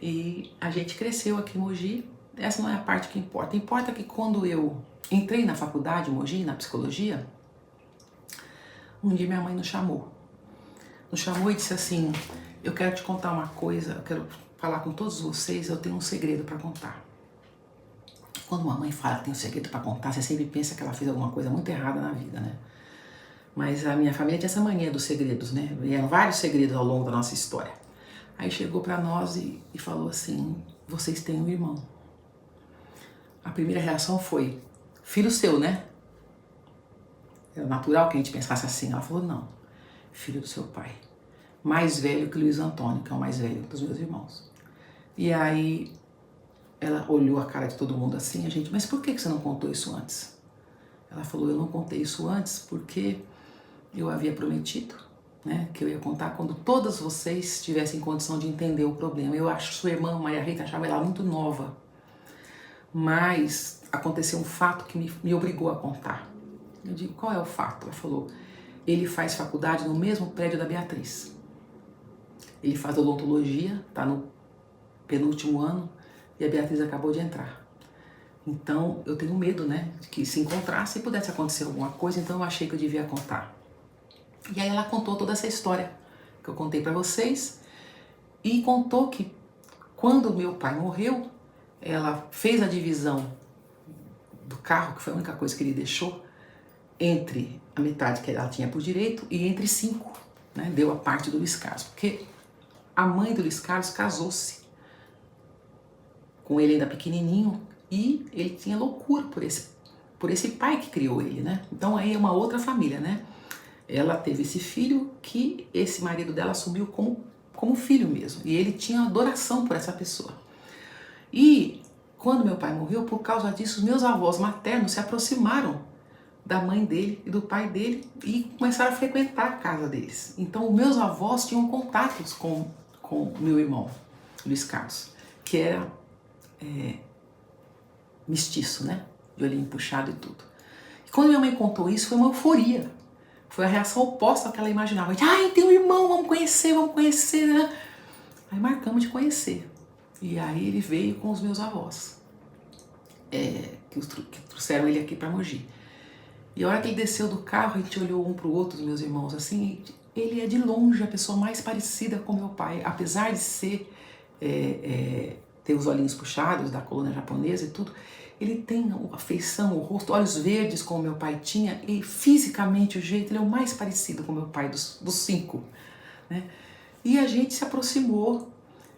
E a gente cresceu aqui em Mogi. Essa não é a parte que importa. Importa que quando eu entrei na faculdade em Mogi, na psicologia, um dia minha mãe nos chamou. Nos chamou e disse assim, eu quero te contar uma coisa, eu quero falar com todos vocês, eu tenho um segredo para contar. Quando uma mãe fala que tem um segredo para contar, você sempre pensa que ela fez alguma coisa muito errada na vida, né? Mas a minha família tinha essa mania dos segredos, né? Vieram vários segredos ao longo da nossa história. Aí chegou para nós e falou assim, vocês têm um irmão. A primeira reação foi, filho seu, né? Era natural que a gente pensasse assim. Ela falou, não, filho do seu pai. Mais velho que Luiz Antônio, que é o mais velho dos meus irmãos. E aí ela olhou a cara de todo mundo assim, a gente, mas por que você não contou isso antes? Ela falou, eu não contei isso antes porque eu havia prometido, né, que eu ia contar quando todas vocês tivessem condição de entender o problema. Eu acho sua irmã, Maria Rita, achava ela muito nova, mas aconteceu um fato que me obrigou a contar. Eu digo, qual é o fato? Ela falou, ele faz faculdade no mesmo prédio da Beatriz. Ele faz odontologia, está no penúltimo ano, e a Beatriz acabou de entrar. Então, eu tenho medo, né, de que se encontrasse e pudesse acontecer alguma coisa, então eu achei que eu devia contar. E aí ela contou toda essa história que eu contei para vocês e contou que quando meu pai morreu, ela fez a divisão do carro, que foi a única coisa que ele deixou, entre a metade que ela tinha por direito e entre 5, né, deu a parte do Luiz Carlos, porque a mãe do Luiz Carlos casou-se com ele ainda pequenininho e ele tinha loucura por esse pai que criou ele, né? Então aí é uma outra família, né? Ela teve esse filho que esse marido dela assumiu como filho mesmo. E ele tinha adoração por essa pessoa. E quando meu pai morreu, por causa disso, meus avós maternos se aproximaram da mãe dele e do pai dele e começaram a frequentar a casa deles. Então meus avós tinham contatos com meu irmão, Luiz Carlos, que era mestiço, né? De olhinho puxado e tudo. E quando minha mãe contou isso, foi uma euforia. Foi a reação oposta ao que ela imaginava. Ai, tem um irmão, vamos conhecer, né? Aí marcamos de conhecer. E aí ele veio com os meus avós, que trouxeram ele aqui para Mogi. E a hora que ele desceu do carro, a gente olhou um pro outro, os meus irmãos, assim, ele é de longe a pessoa mais parecida com meu pai, apesar de ser ter os olhinhos puxados da colônia japonesa e tudo, ele tem a feição, o rosto, olhos verdes como meu pai tinha, e fisicamente o jeito, ele é o mais parecido com meu pai dos 5, né? E a gente se aproximou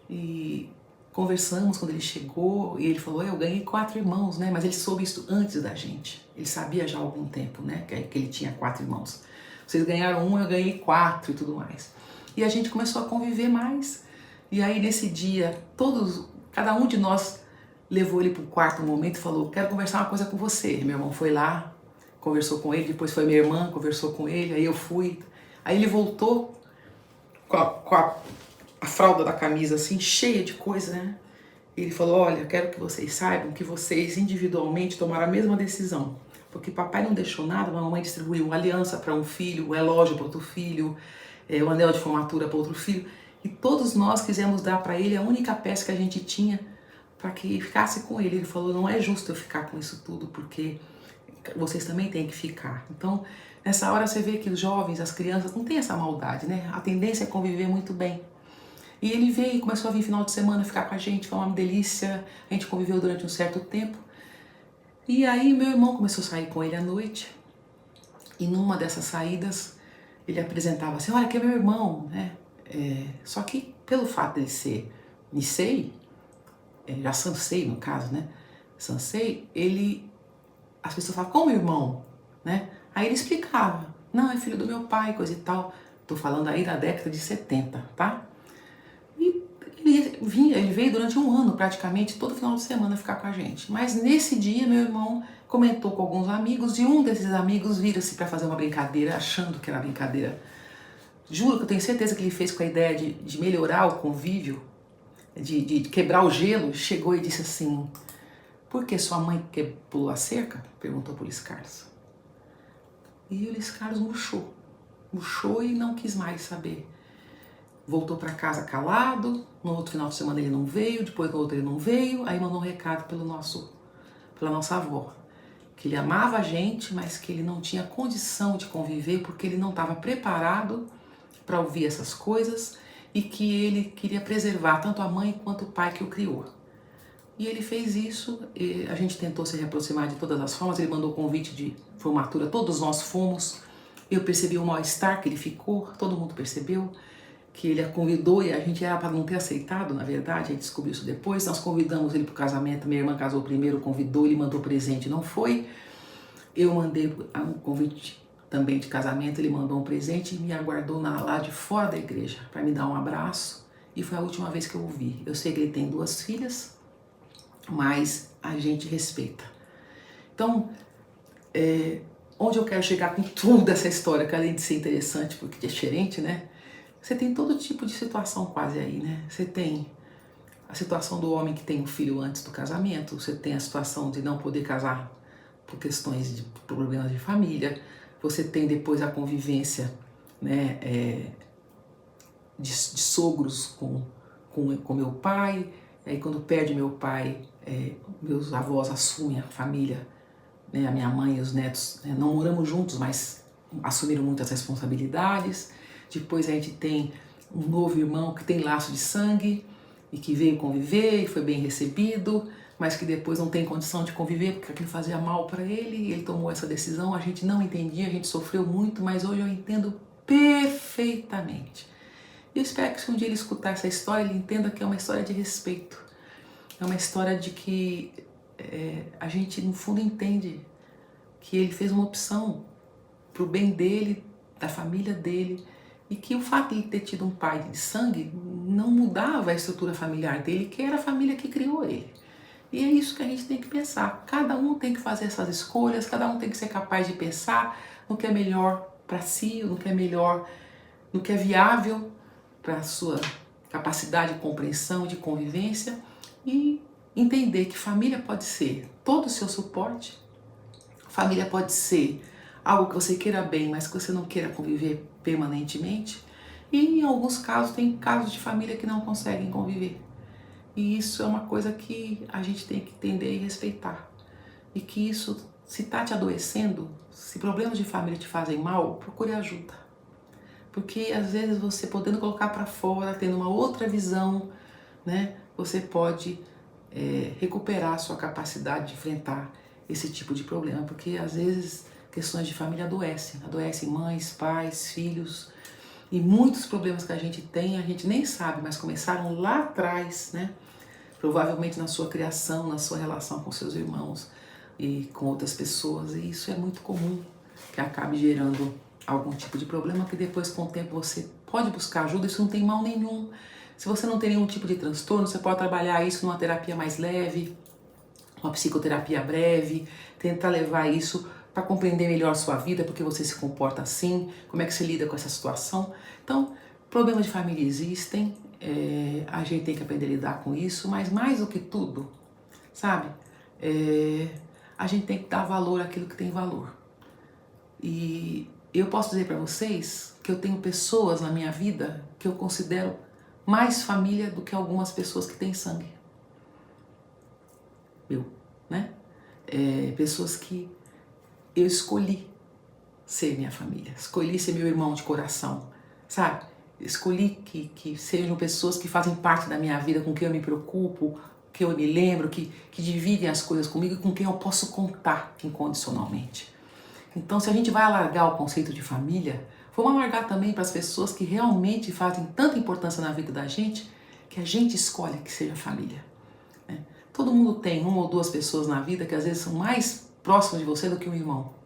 e conversamos quando ele chegou, e ele falou, eu ganhei 4 irmãos, né? Mas ele soube isso antes da gente, ele sabia já há algum tempo, né? Que ele tinha 4 irmãos. Vocês ganharam 1, eu ganhei 4 e tudo mais. E a gente começou a conviver mais, e aí nesse dia, cada um de nós levou ele para o quarto um momento e falou, quero conversar uma coisa com você. Meu irmão foi lá, conversou com ele, depois foi minha irmã, conversou com ele, aí eu fui. Aí ele voltou com a fralda da camisa assim, cheia de coisa, né? E ele falou, olha, eu quero que vocês saibam que vocês individualmente tomaram a mesma decisão. Porque papai não deixou nada, a mamãe distribuiu uma aliança para um filho, um relógio para outro filho, o anel de formatura para outro filho. E todos nós quisemos dar para ele a única peça que a gente tinha para que ficasse com ele. Ele falou, não é justo eu ficar com isso tudo, porque vocês também têm que ficar. Então, Nessa hora você vê que os jovens, as crianças, não tem essa maldade, né? A tendência é conviver muito bem. E ele veio, começou a vir final de semana ficar com a gente, foi uma delícia. A gente conviveu durante um certo tempo. E aí meu irmão começou a sair com ele à noite. E numa dessas saídas, ele apresentava assim, olha, aqui é meu irmão, né? Só que pelo fato dele ser Nisei, já Sansei no caso, né? Sansei, as pessoas falam, como irmão, né? Aí ele explicava, não, é filho do meu pai, coisa e tal. Tô falando aí da década de 70, tá? E ele veio durante um ano praticamente, todo final de semana ficar com a gente. Mas nesse dia meu irmão comentou com alguns amigos e um desses amigos vira-se para fazer uma brincadeira, achando que era brincadeira. Juro que eu tenho certeza que ele fez com a ideia de melhorar o convívio, de quebrar o gelo, chegou e disse assim, por que sua mãe pulou a cerca? Perguntou pro Luiz Carlos. E o Luiz Carlos murchou e não quis mais saber. Voltou para casa calado, no outro final de semana ele não veio, depois no outro ele não veio, aí mandou um recado pela nossa avó, que ele amava a gente, mas que ele não tinha condição de conviver porque ele não estava preparado para ouvir essas coisas e que ele queria preservar tanto a mãe quanto o pai que o criou. E ele fez isso, e a gente tentou se reaproximar de todas as formas, ele mandou convite de formatura, todos nós fomos, eu percebi o mal-estar que ele ficou, todo mundo percebeu, que ele a convidou e a gente era para não ter aceitado, na verdade, a gente descobriu isso depois, nós convidamos ele para o casamento, minha irmã casou primeiro, convidou, ele mandou presente, não foi, eu mandei um convite também de casamento, ele mandou um presente e me aguardou lá de fora da igreja para me dar um abraço e foi a última vez que eu o vi. Eu sei que ele tem 2 filhas, mas a gente respeita. Então, onde eu quero chegar com tudo dessa história, que além de ser interessante porque é diferente, né? Você tem todo tipo de situação quase aí, né? Você tem a situação do homem que tem um filho antes do casamento, você tem a situação de não poder casar por questões de problemas de família, você tem depois a convivência, né, de sogros com meu pai, aí quando perde meu pai, meus avós assumem a família, né, a minha mãe e os netos, né, não moramos juntos, mas assumiram muitas responsabilidades. Depois a gente tem um novo irmão que tem laço de sangue e que veio conviver e foi bem recebido, mas que depois não tem condição de conviver porque aquilo fazia mal para ele e ele tomou essa decisão. A gente não entendia, a gente sofreu muito, mas hoje eu entendo perfeitamente. E eu espero que se um dia ele escutar essa história, ele entenda que é uma história de respeito. É uma história de que a gente, no fundo, entende que ele fez uma opção para o bem dele, da família dele, e que o fato de ele ter tido um pai de sangue não mudava a estrutura familiar dele, que era a família que criou ele. E é isso que a gente tem que pensar. Cada um tem que fazer essas escolhas, cada um tem que ser capaz de pensar no que é melhor para si, no que é melhor, no que é viável para a sua capacidade de compreensão, de convivência, e entender que família pode ser todo o seu suporte, família pode ser algo que você queira bem, mas que você não queira conviver permanentemente, e em alguns casos, tem casos de família que não conseguem conviver. E isso é uma coisa que a gente tem que entender e respeitar. E que isso, se está te adoecendo, se problemas de família te fazem mal, procure ajuda. Porque às vezes você podendo colocar para fora, tendo uma outra visão, né, você pode recuperar a sua capacidade de enfrentar esse tipo de problema. Porque às vezes questões de família adoecem mães, pais, filhos. E muitos problemas que a gente tem, a gente nem sabe, mas começaram lá atrás, né? Provavelmente na sua criação, na sua relação com seus irmãos e com outras pessoas. E isso é muito comum, que acabe gerando algum tipo de problema, que depois com o tempo você pode buscar ajuda, isso não tem mal nenhum. Se você não tem nenhum tipo de transtorno, você pode trabalhar isso numa terapia mais leve, uma psicoterapia breve, tentar levar isso para compreender melhor a sua vida, porque você se comporta assim, como é que você lida com essa situação. Então, problemas de família existem, a gente tem que aprender a lidar com isso, mas mais do que tudo, sabe, a gente tem que dar valor àquilo que tem valor. E eu posso dizer para vocês que eu tenho pessoas na minha vida que eu considero mais família do que algumas pessoas que têm sangue. Pessoas que eu escolhi, ser minha família, escolhi ser meu irmão de coração, sabe? Escolhi que sejam pessoas que fazem parte da minha vida, com quem eu me preocupo, que eu me lembro, que dividem as coisas comigo e com quem eu posso contar incondicionalmente. Então, se a gente vai alargar o conceito de família, vamos alargar também para as pessoas que realmente fazem tanta importância na vida da gente, que a gente escolhe que seja família. Né? Todo mundo tem uma ou duas pessoas na vida que às vezes são mais próximas de você do que um irmão.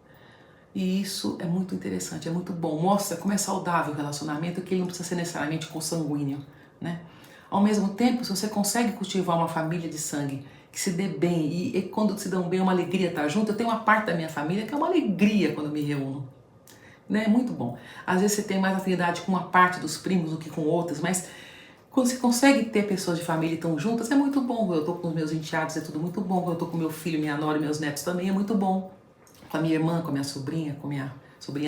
E isso é muito interessante, é muito bom. Mostra como é saudável o relacionamento, que ele não precisa ser necessariamente consanguíneo, né? Ao mesmo tempo, se você consegue cultivar uma família de sangue que se dê bem, e quando se dão bem é uma alegria estar junto, eu tenho uma parte da minha família que é uma alegria quando me reúno. Né? É muito bom. Às vezes você tem mais afinidade com uma parte dos primos do que com outras, mas quando você consegue ter pessoas de família e estão juntas, é muito bom. Eu estou com os meus enteados, é tudo muito bom. Quando eu estou com meu filho, minha nora e meus netos também, é muito bom. Com a minha irmã, com a minha sobrinha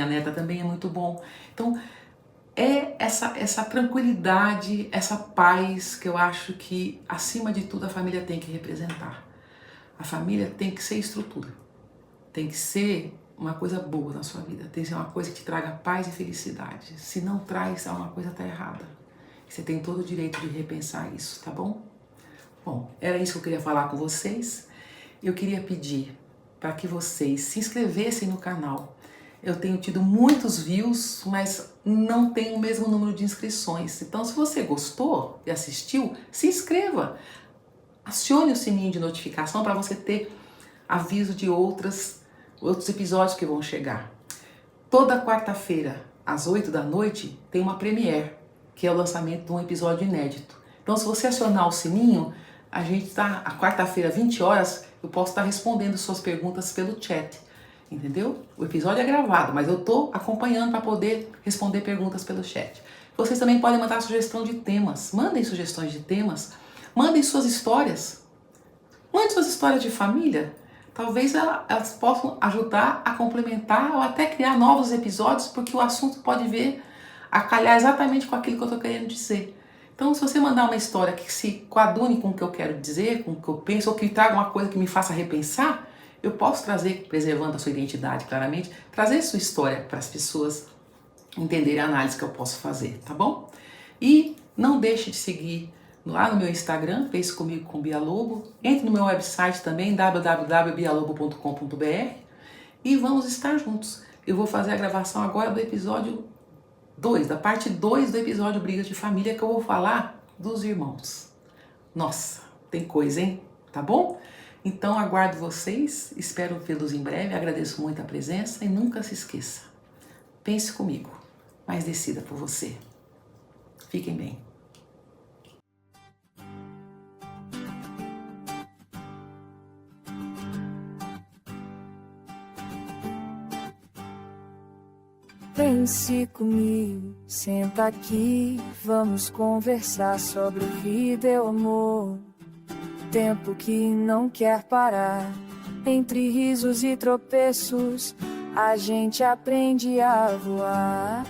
neta também é muito bom. Então, é essa tranquilidade, essa paz que eu acho que, acima de tudo, a família tem que representar. A família tem que ser estrutura, tem que ser uma coisa boa na sua vida, tem que ser uma coisa que te traga paz e felicidade. Se não traz, alguma coisa está errada. Você tem todo o direito de repensar isso, tá bom? Bom, era isso que eu queria falar com vocês. Eu queria pedir para que vocês se inscrevessem no canal. Eu tenho tido muitos views, mas não tenho o mesmo número de inscrições. Então, se você gostou e assistiu, se inscreva. Acione o sininho de notificação para você ter aviso de outros episódios que vão chegar. Toda quarta-feira, às 8 da noite, tem uma premiere, que é o lançamento de um episódio inédito. Então, se você acionar o sininho, a gente tá, a quarta-feira, 20 horas, eu posso estar respondendo suas perguntas pelo chat. Entendeu? O episódio é gravado, mas eu tô acompanhando para poder responder perguntas pelo chat. Vocês também podem mandar sugestão de temas. Mandem sugestões de temas. Mandem suas histórias. Mandem suas histórias de família. Talvez elas possam ajudar a complementar ou até criar novos episódios, porque o assunto pode vir a calhar exatamente com aquilo que eu estou querendo dizer. Então, se você mandar uma história que se coadune com o que eu quero dizer, com o que eu penso, ou que traga uma coisa que me faça repensar, eu posso trazer, preservando a sua identidade claramente, trazer sua história para as pessoas entenderem a análise que eu posso fazer, tá bom? E não deixe de seguir lá no meu Instagram, Pense Comigo com Bia Lobo. Entre no meu website também, www.bialobo.com.br, e vamos estar juntos. Eu vou fazer a gravação agora do episódio 2, da parte 2 do episódio Brigas de Família, que eu vou falar dos irmãos. Nossa, tem coisa, hein? Tá bom? Então aguardo vocês, espero vê-los em breve, agradeço muito a presença e nunca se esqueça. Pense comigo, mas decida por você. Fiquem bem. Pense comigo, senta aqui, vamos conversar sobre vida e o amor. Tempo que não quer parar, entre risos e tropeços, a gente aprende a voar.